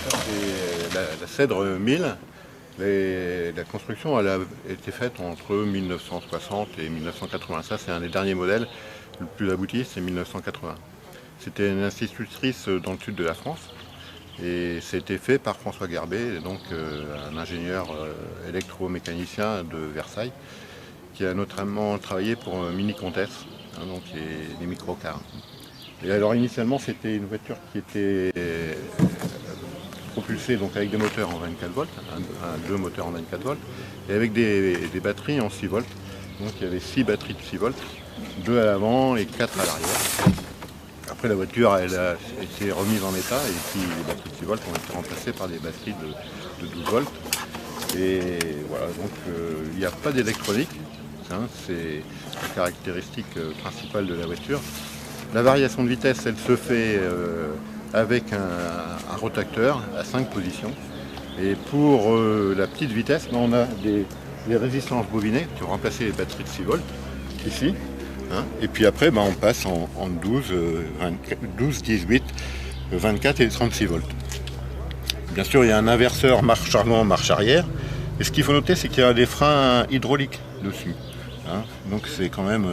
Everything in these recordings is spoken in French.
C'est la Cèdre 1000. La construction elle a été faite entre 1960 et 1980. Ça, c'est un des derniers modèles. Le plus abouti, c'est 1980. C'était une institutrice dans le sud de la France. Et ça a été fait par François Gerbet, donc un ingénieur électromécanicien de Versailles, qui a notamment travaillé pour Mini Comtesse, donc les microcars. Et alors initialement, c'était une voiture qui était propulsée donc avec des moteurs en 24 volts, deux moteurs en 24 volts, et avec des batteries en 6 volts. Donc il y avait 6 batteries de 6 volts, 2 à l'avant et 4 à l'arrière. Après la voiture elle a été remise en état et puis les batteries de 6 volts ont été remplacées par des batteries de 12 volts. Et voilà, donc il n'y a pas d'électronique, hein, c'est la caractéristique principale de la voiture. La variation de vitesse elle se fait avec un rotateur à 5 positions. Et pour la petite vitesse, on a des résistances bobinées qui ont remplacé les batteries de 6 volts ici. Hein, et puis après, on passe en 12, 18, 24 et 36 volts. Bien sûr, il y a un inverseur marche avant, marche arrière. Et ce qu'il faut noter, c'est qu'il y a des freins hydrauliques dessus. Hein, donc c'est quand même,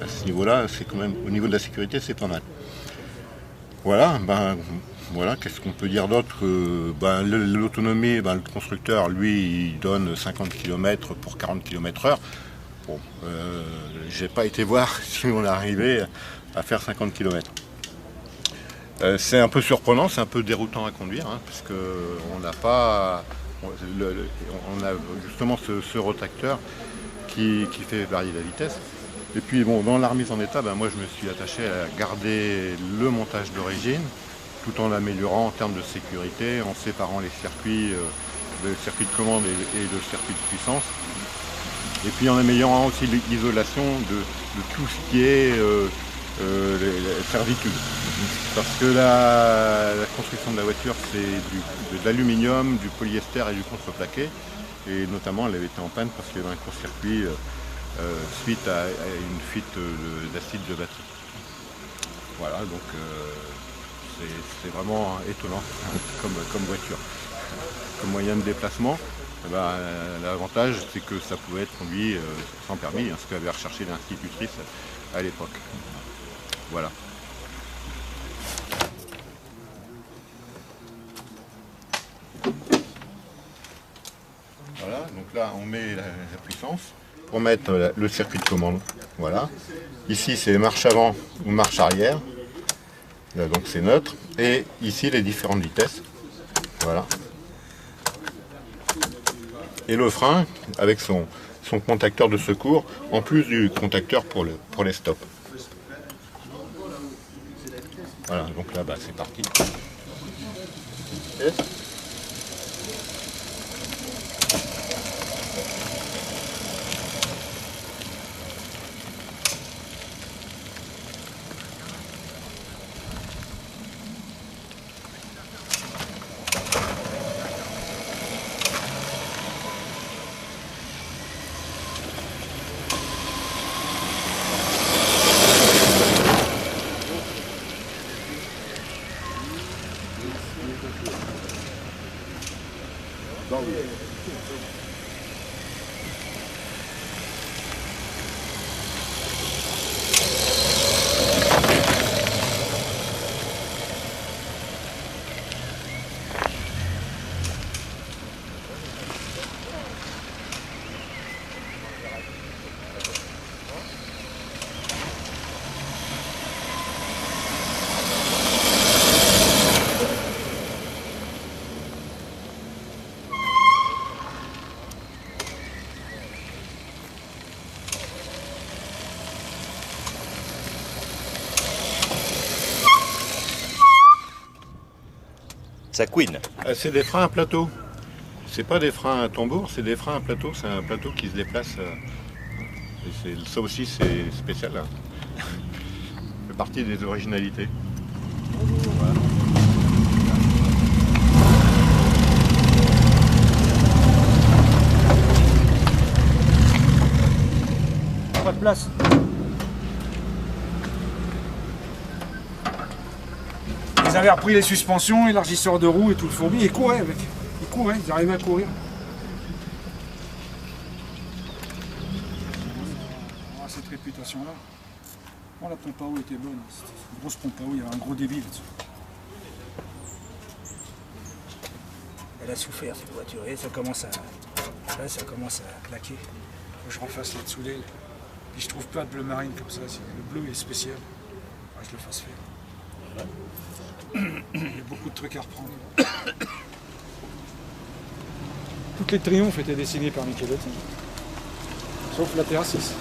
à ce niveau-là, c'est quand même, au niveau de la sécurité, c'est pas mal. Voilà, voilà, qu'est-ce qu'on peut dire d'autre? L'autonomie, le constructeur, lui, il donne 50 km pour 40 km/h. Bon, j'ai pas été voir si on arrivait à faire 50 km. C'est un peu surprenant, c'est un peu déroutant à conduire, hein, parce qu'on n'a pas, on a justement ce rotateur qui fait varier la vitesse. Et puis bon, dans la remise en état, moi je me suis attaché à garder le montage d'origine, tout en l'améliorant en termes de sécurité, en séparant les circuits, le circuit de commande et le circuit de puissance. Et puis en améliorant aussi l'isolation de tout ce qui est les servitudes. Parce que la construction de la voiture, c'est de l'aluminium, du polyester et du contreplaqué. Et notamment, elle avait été en panne parce qu'il y avait un court-circuit suite à une fuite d'acide de batterie. Voilà, donc c'est vraiment étonnant comme voiture. Comme moyen de déplacement, l'avantage c'est que ça pouvait être conduit sans permis, ce qu'avait recherché l'institutrice à l'époque. Voilà. Voilà, donc là on met la puissance pour mettre le circuit de commande. Voilà. Ici c'est marche avant ou marche arrière. Là, donc c'est neutre. Et ici les différentes vitesses. Voilà. Et le frein avec son contacteur de secours, en plus du contacteur pour les stops. Voilà, donc là c'est parti. Et Ça couine. c'est des freins à plateau. C'est pas des freins à tambour, c'est des freins à plateau. C'est un plateau qui se déplace. Et ça aussi c'est spécial. Hein. Ça fait partie des originalités. Voilà. Pas de place. Ils avaient repris les suspensions, élargisseurs de roues et tout le fourbi, et ils couraient avec. Ils couraient, ils arrivaient à courir. On a cette réputation-là. Bon, la pompe à eau était bonne, c'était une grosse pompe à eau, il y avait un gros débit là-dessus. Elle a souffert cette voiture, et ça commence à claquer. Faut que je refasse les dessous d'elle. Puis je trouve pas de bleu marine comme ça, le bleu est spécial. Faut que je le fasse faire. Il y a beaucoup de trucs à reprendre. Toutes les triomphes étaient dessinées par Michelotti, sauf la TR6.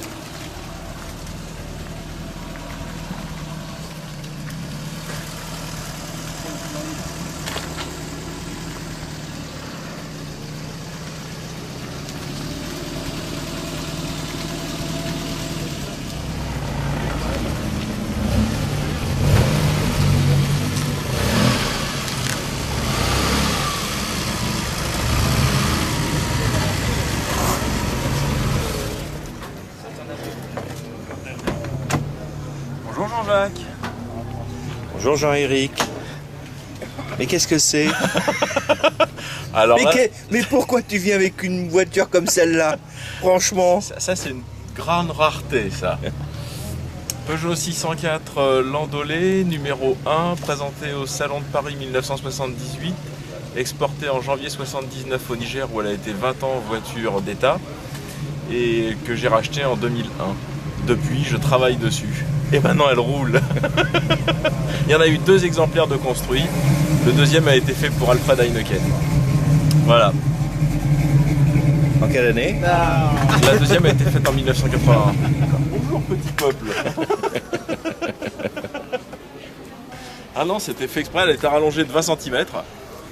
Bonjour Jean-Jacques. Bonjour Jean-Éric. Mais qu'est-ce que c'est? Alors là, Mais pourquoi tu viens avec une voiture comme celle-là? Franchement. ça c'est une grande rareté ça. Peugeot 604 Landaulet, numéro 1, présenté au Salon de Paris 1978, exportée en janvier 79 au Niger où elle a été 20 ans voiture d'État et que j'ai racheté en 2001. Depuis, je travaille dessus. Et maintenant, elle roule. Il y en a eu 2 exemplaires de construits. Le deuxième a été fait pour Alfred Heineken. Voilà. En quelle année? La deuxième a été faite en 1981. Bonjour petit peuple. Ah non, c'était fait exprès, elle a été rallongée de 20 cm.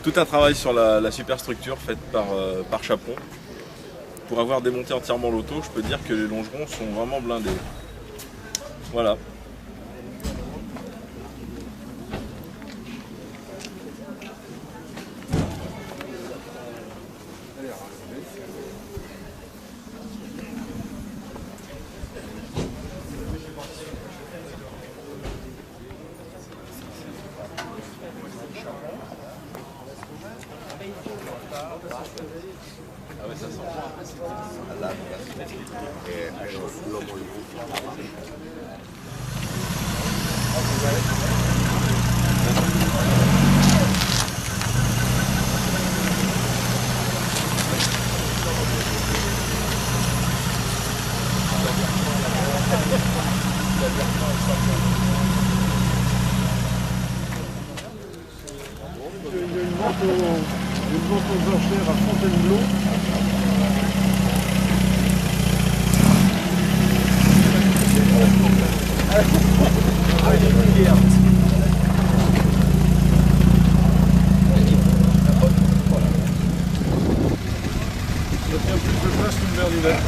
Tout un travail sur la superstructure faite par Chapon. Pour avoir démonté entièrement l'auto, je peux dire que les longerons sont vraiment blindés. Voilà. Ah ouais, ça sent. Une vente aux enchères à Fontainebleau. Ça tient plus de place qu'une berlinette.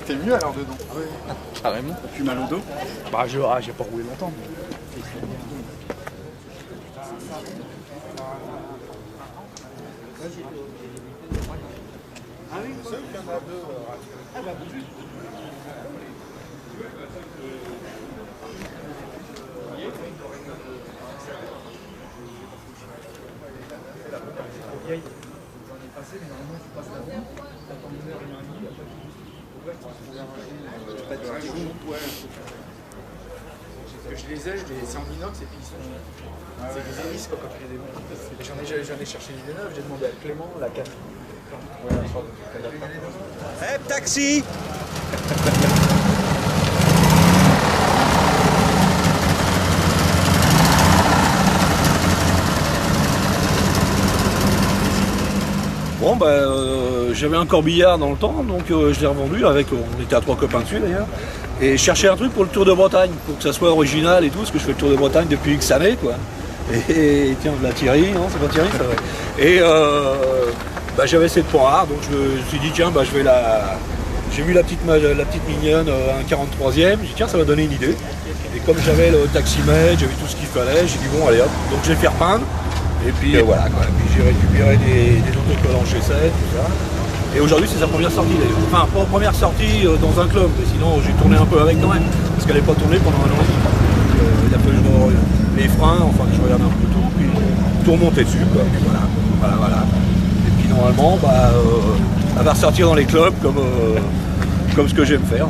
T'es mieux alors dedans? Oui. Carrément. T'as plus mal au dos? Bah j'ai pas roulé longtemps. Ah oui, c'est qu'il y en a 2. Ah bah oui. Vieille. J'en ai passé, mais normalement tu passes d'avant, t'attends 1 heure, 1h30, après tu dis ouais. Parce que je les ai, c'est en inox et puis ils sont. C'est des hélices quoi quand tu les démontes. J'en ai cherché des neufs, j'ai demandé à Clément, la 4. Hé, taxi! Bon bah j'avais un corbillard dans le temps, donc je l'ai revendu avec, on était à 3 copains dessus d'ailleurs, et je cherchais un truc pour le Tour de Bretagne, pour que ça soit original et tout, parce que je fais le Tour de Bretagne depuis X années, quoi. Et tiens, de la Thierry, non, c'est pas Thierry, ça va. Et bah, j'avais cette poire rare, donc je me suis dit, tiens, bah, je vais la... J'ai vu la petite mignonne, un 43e, j'ai dit, tiens, ça va donner une idée. Et comme j'avais le taximètre, j'avais tout ce qu'il fallait, j'ai dit, bon, allez hop, donc je vais faire peindre. Et puis voilà, quoi. Et puis j'ai récupéré des autocollants G7, tout ça. Et aujourd'hui, c'est sa première sortie d'ailleurs. Enfin, pas première sortie dans un club, mais sinon j'ai tourné un peu avec quand même. Parce qu'elle n'est pas tournée pendant un an. Il a fallu les freins, enfin que je regarde un peu tout, puis tout remonter dessus, quoi. Puis voilà. Et puis normalement, bah, elle va ressortir dans les clubs comme ce que j'aime faire.